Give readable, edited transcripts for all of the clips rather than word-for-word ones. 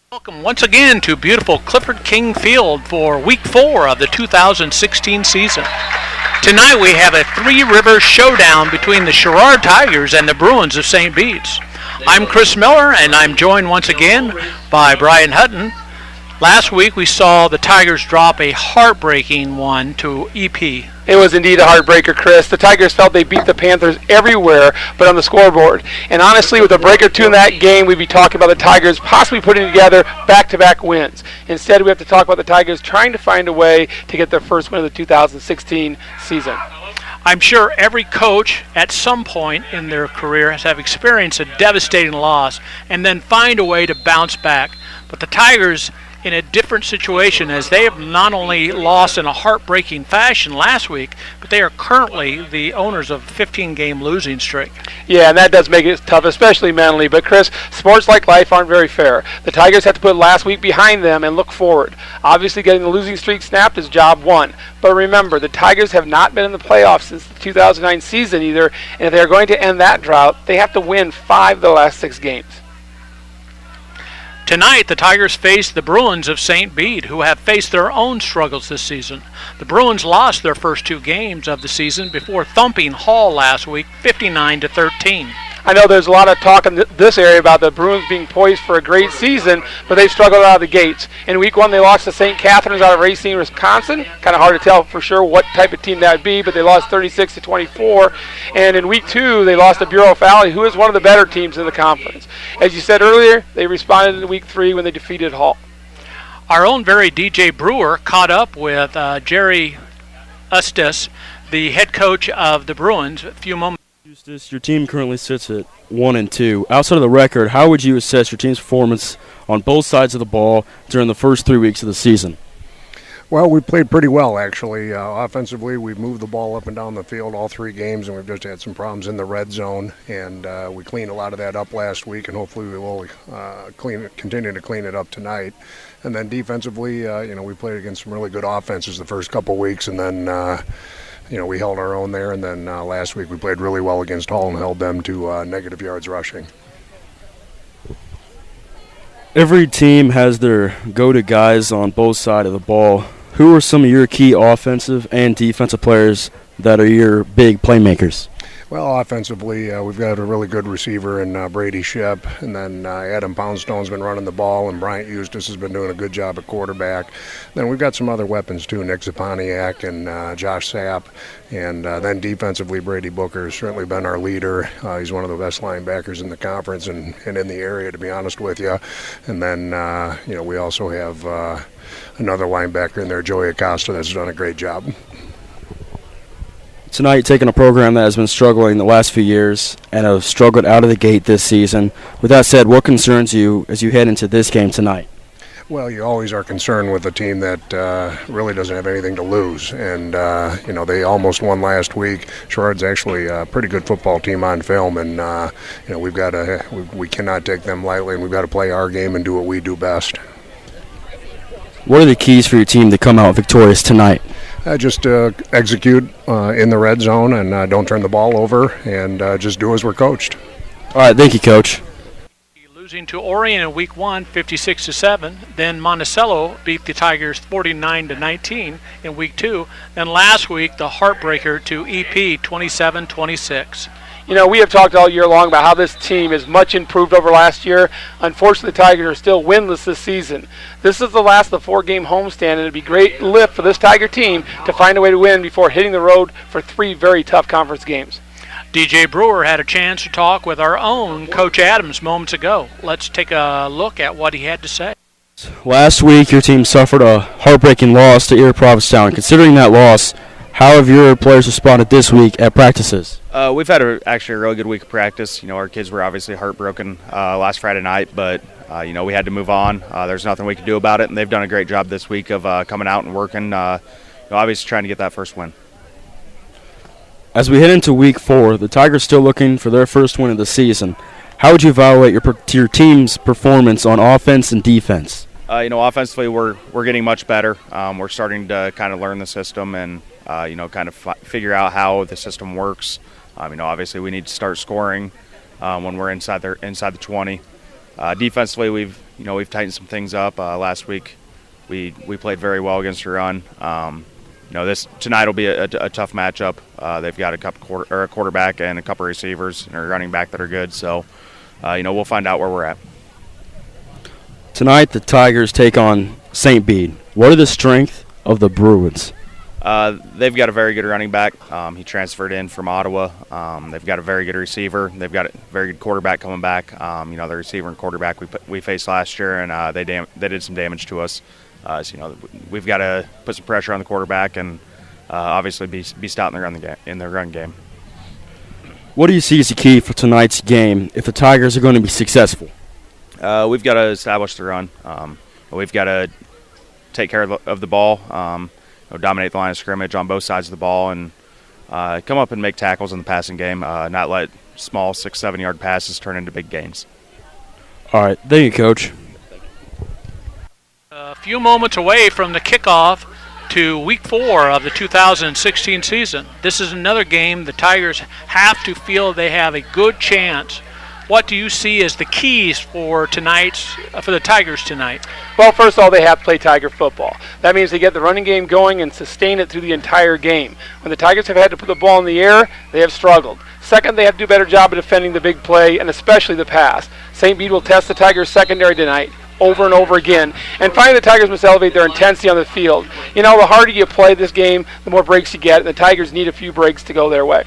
Welcome once again to beautiful Clifford King Field for Week 4 of the 2016 season. Tonight we have a three-river showdown between the SHERRARD Tigers and the Bruins of St. Bede's. I'm Chris Miller, and I'm joined once again by Brian Hutton. Last week we saw the Tigers drop a heartbreaking one to EP. It was indeed a heartbreaker, Chris. The Tigers felt they beat the Panthers everywhere but on the scoreboard. And honestly, with a break or two in that game, we'd be talking about the Tigers possibly putting together back-to-back wins. Instead, we have to talk about the Tigers trying to find a way to get their first win of the 2016 season. I'm sure every coach at some point in their career has have experienced a devastating loss and then find a way to bounce back. But the Tigers in a different situation, as they have not only lost in a heartbreaking fashion last week, but they are currently the owners of a 15-game losing streak. Yeah, and that does make it tough, especially mentally. But, Chris, sports like life aren't very fair. The Tigers have to put last week behind them and look forward. Obviously, getting the losing streak snapped is job one. But remember, the Tigers have not been in the playoffs since the 2009 season either, and if they're going to end that drought, they have to win 5 of the last 6 games. Tonight, the Tigers face the Bruins of St. Bede, who have faced their own struggles this season. The Bruins lost their first 2 games of the season before thumping Hall last week, 59-13. I know there's a lot of talk in this area about the Bruins being poised for a great season, but they've struggled out of the gates. In Week 1, they lost to St. Catharines out of Racine, Wisconsin. Kind of hard to tell for sure what type of team that would be, but they lost 36-24. And in Week 2, they lost to Bureau Valley, who is one of the better teams in the conference. As you said earlier, they responded in Week 3 when they defeated Hall. Our own very DJ Brewer caught up with Jerry Ustis, the head coach of the Bruins, a few moments. Eustace, your team currently sits at 1-2. Outside of the record, how would you assess your team's performance on both sides of the ball during the first 3 weeks of the season? Well, we played pretty well, actually. Offensively, we've moved the ball up and down the field all 3 games, and we've just had some problems in the red zone. And we cleaned a lot of that up last week, and hopefully we will continue to clean it up tonight. And then defensively, we played against some really good offenses the first couple weeks, and then we held our own there, and then last week we played really well against Hall and held them to negative yards rushing. Every team has their go-to guys on both sides of the ball. Who are some of your key offensive and defensive players that are your big playmakers? Well, offensively, we've got a really good receiver in Brady Shep, and then Adam Poundstone's been running the ball, and Bryant Eustace has been doing a good job at quarterback. Then we've got some other weapons, too, Nick Zaponiak and Josh Sapp. And then defensively, Brady Booker has certainly been our leader. He's one of the best linebackers in the conference and in the area, to be honest with you. And then, we also have another linebacker in there, Joey Acosta, that's done a great job. Tonight, taking a program that has been struggling the last few years and have struggled out of the gate this season. With that said, what concerns you as you head into this game tonight? Well, you always are concerned with a team that really doesn't have anything to lose. And, they almost won last week. SHERRARD's actually a pretty good football team on film. And, we cannot take them lightly, and we've got to play our game and do what we do best. What are the keys for your team to come out victorious tonight? Just execute in the red zone and don't turn the ball over and just do as we're coached. All right, thank you, Coach. Losing to Orion in Week 1, 56-7. Then Monticello beat the Tigers 49-19 in Week 2. Then last week, the heartbreaker to EP 27-26. We have talked all year long about how this team is much improved over last year. Unfortunately, the Tigers are still winless this season. This is the last of the 4-game homestand, and it would be a great lift for this Tiger team to find a way to win before hitting the road for 3 very tough conference games. DJ Brewer had a chance to talk with our own Coach Adams moments ago. Let's take a look at what he had to say. Last week, your team suffered a heartbreaking loss to Erie Provincetown. Considering that loss, how have your players responded this week at practices? We've had actually a really good week of practice. Our kids were obviously heartbroken last Friday night, but we had to move on. There's nothing we could do about it, and they've done a great job this week of coming out and working, obviously trying to get that first win. As we head into Week 4, the Tigers still looking for their first win of the season. How would you evaluate your team's performance on offense and defense? Offensively, we're getting much better. We're starting to kind of learn the system and kind of figure out how the system works. Obviously we need to start scoring when we're inside the 20. Defensively, we've we've tightened some things up. Last week we played very well against the run. Tonight will be a tough matchup. They've got a quarterback and a couple receivers and a running back that are good. So, we'll find out where we're at. Tonight the Tigers take on St. Bede. What are the strengths of the Bruins? They've got a very good running back. He transferred in from Ottawa. They've got a very good receiver. They've got a very good quarterback coming back. The receiver and quarterback we faced last year, and they did some damage to us. We've got to put some pressure on the quarterback and obviously be stout in the run game. What do you see as the key for tonight's game if the Tigers are going to be successful? We've got to establish the run. We've got to take care of the ball, dominate the line of scrimmage on both sides of the ball, and come up and make tackles in the passing game, not let small 6-7 yard passes turn into big gains. All right. Thank you, Coach. A few moments away from the kickoff to week 4 of the 2016 season. This is another game the Tigers have to feel they have a good chance. What do you see as the keys for the Tigers tonight? Well, first of all, they have to play Tiger football. That means they get the running game going and sustain it through the entire game. When the Tigers have had to put the ball in the air, they have struggled. Second, they have to do a better job of defending the big play, and especially the pass. St. Bede will test the Tigers' secondary tonight over and over again. And finally, the Tigers must elevate their intensity on the field. The harder you play this game, the more breaks you get, and the Tigers need a few breaks to go their way.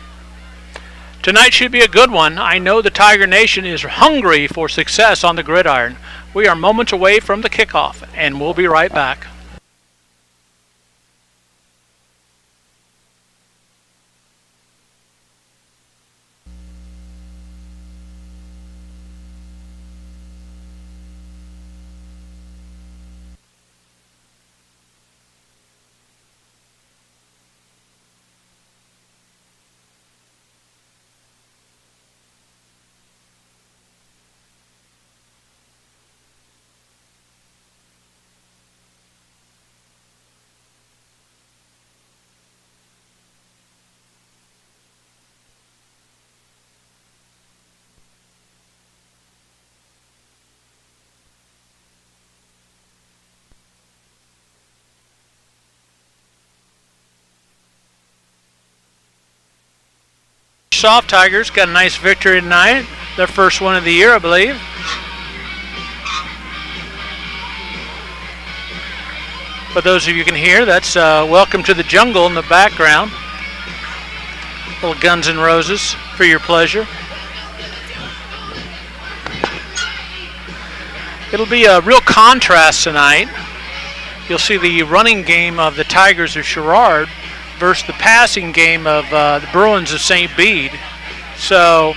Tonight should be a good one. I know the Tiger Nation is hungry for success on the gridiron. We are moments away from the kickoff, and we'll be right back. Soft Tigers got a nice victory tonight. Their first one of the year, I believe. For those of you who can hear, that's Welcome to the Jungle in the background. Little Guns N' Roses for your pleasure. It'll be a real contrast tonight. You'll see the running game of the Tigers of Sherrard versus the passing game of the Bruins of St. Bede. So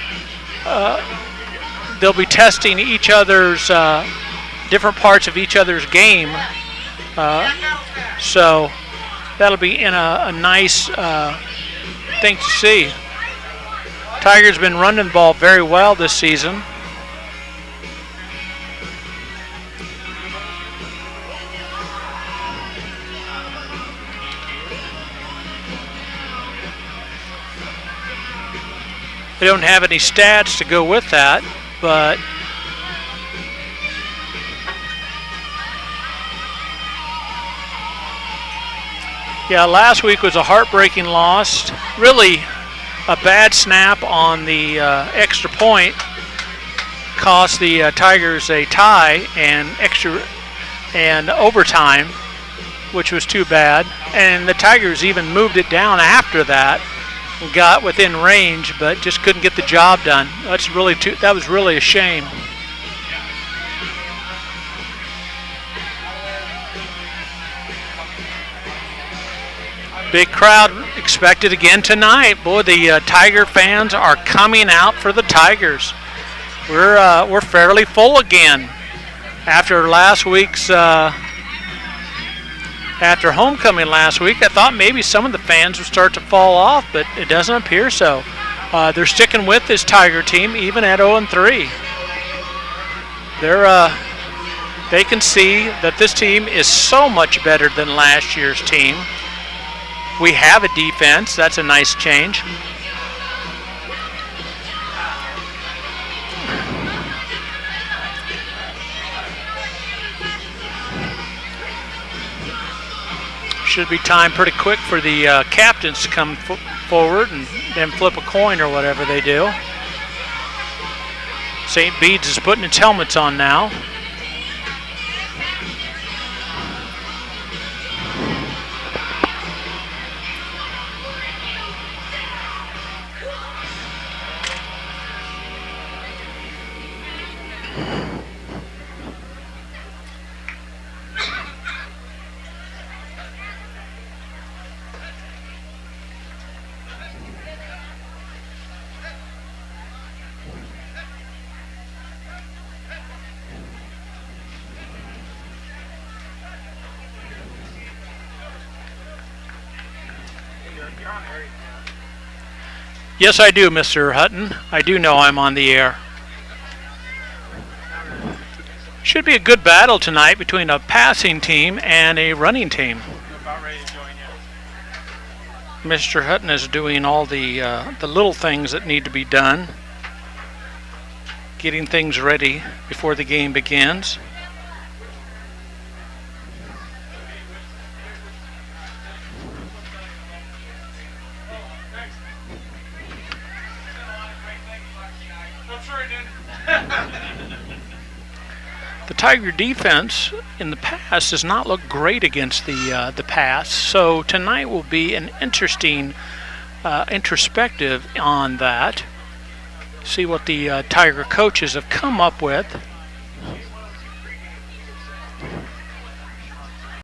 they'll be testing each other's different parts of each other's game. So that'll be in a nice thing to see. Tigers been running the ball very well this season. They don't have any stats to go with that, but yeah, last week was a heartbreaking loss. Really a bad snap on the extra point cost the Tigers a tie and overtime, which was too bad. And the Tigers even moved it down after that. Got within range, but just couldn't get the job done. That was really a shame. Big crowd expected again tonight. Boy, the Tiger fans are coming out for the Tigers. We're fairly full again after last week's. After homecoming last week, I thought maybe some of the fans would start to fall off, but it doesn't appear so. They're sticking with this Tiger team even at 0-3. They can see that this team is so much better than last year's team. We have a defense. That's a nice change. Should be timed pretty quick for the captains to come forward and then flip a coin or whatever they do. St. Bede's is putting its helmets on now. Yes, I do, Mr. Hutton. I do know I'm on the air. Should be a good battle tonight between a passing team and a running team. Mr. Hutton is doing all the little things that need to be done, getting things ready before the game begins. The Tiger defense in the past does not look great against the pass, so tonight will be an interesting introspective on that. See what the Tiger coaches have come up with.